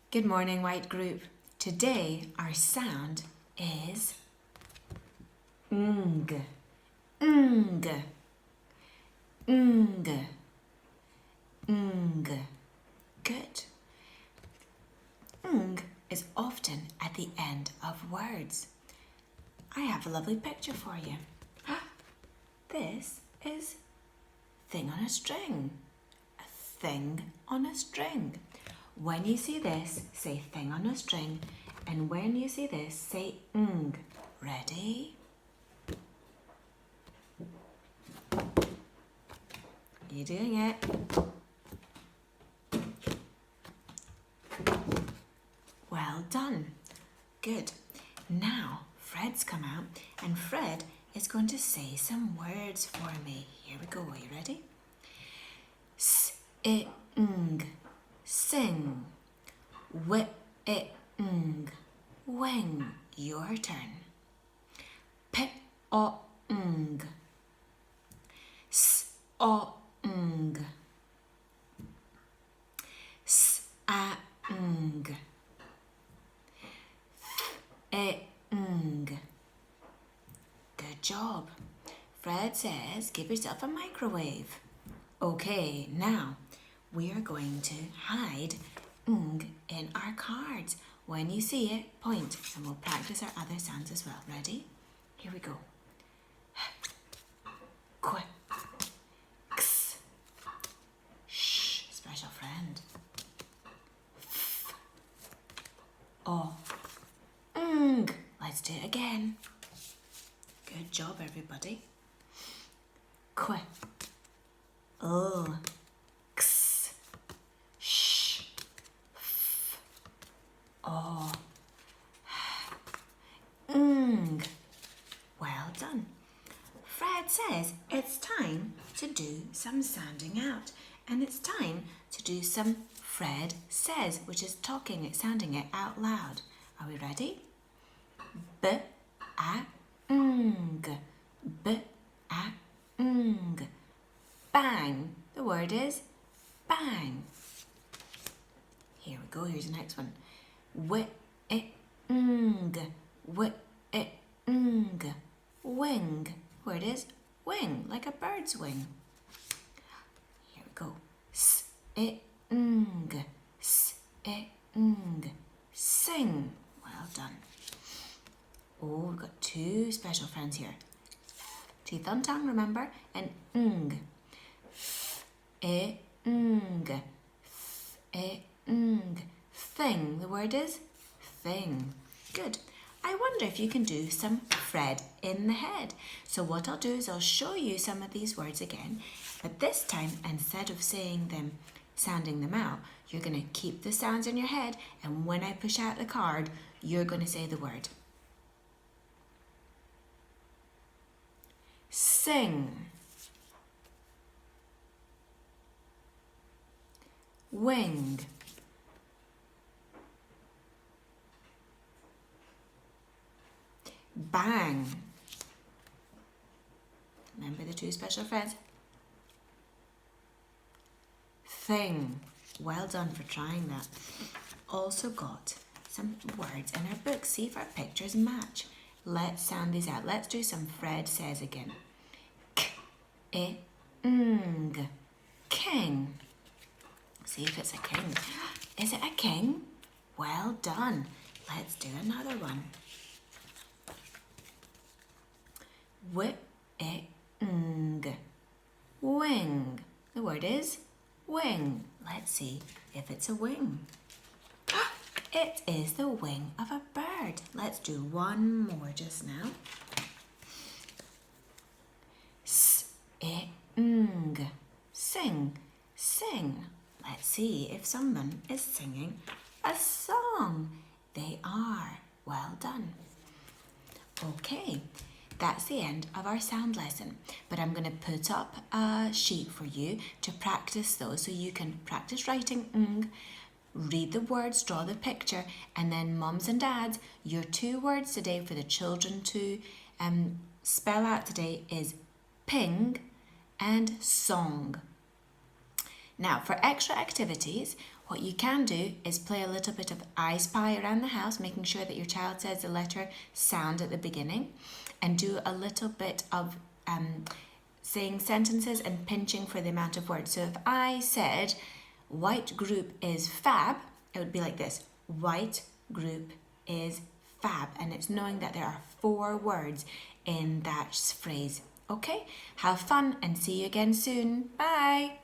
Good morning, White Group. Today our sound is ng, ng, ng, ng. Good. Ng is often at the end of words. I have a lovely picture for you. This is thing on a string. A thing on a string. When you see this, say thing on a string. And when you see this, say ng. Ready? You're doing it. Well done. Good. Now, Fred's come out and Fred is going to say some words for me. Here we go. Are you ready? S-I-N-G. Sing. W-I-N-G. Wing. Your turn. P-O-N-G. S-O-N-G. S-A-N-G. Th-I-N-G. Good job. Fred says, give yourself a microwave. Okay, now we are going to hide ng in our cards. When you see it, point, and we'll practice our other sounds as well. Ready? Here we go. Qu, x, sh, special friend. F, o, ng. Let's do it again. Good job, everybody. Qu, l, x, sh, f, o, ng. Well done. Fred says it's time to do some sounding out, and it's time to do some Fred says, which is talking it, sounding it out loud. Are we ready? B-A-ng. B-A-ng. Bang. The word is bang. Here we go. Here's the next one. W-I-N-G. W-I-N-G. Wing. Word is wing, like a bird's wing. Here we go. S-I-N-G. S-I-N-G. Sing. Well done. Oh, we've got two special friends here. Teeth on tongue, remember? And ng. I-ng. I-ng. Thing. The word is thing. Good. I wonder if you can do some Fred in the head. So what I'll do is I'll show you some of these words again, but this time instead of saying them, sounding them out, you're going to keep the sounds in your head, and when I push out the card, you're going to say the word. Sing. Wing. Bang. Remember the two special friends? Thing. Well done for trying that. Also got some words in our book. See if our pictures match. Let's sound these out. Let's do some Fred says again. K-I-N-G. King. See if it's a king. Is it a king? Well done. Let's do another one. W-I-N-G. Wing. The word is wing. Let's see if it's a wing. It is the wing of a bird. Let's do one more just now. S-I-N-G. Sing. Sing. Let's see if someone is singing a song. They are. Well done. Okay, that's the end of our sound lesson. But I'm going to put up a sheet for you to practice those, so you can practice writing ng, read the words, draw the picture, and then mums and dads, your 2 words today for the children to spell out today is ping and song. Now, for extra activities, What you can do is play a little bit of I Spy around the house, making sure that your child says the letter sound at the beginning, and do a little bit of saying sentences and pinching for the amount of words. So if I said white group is fab, it would be like this: white group is fab. And it's knowing that there are 4 words in that phrase. Okay, have fun and see you again soon. Bye.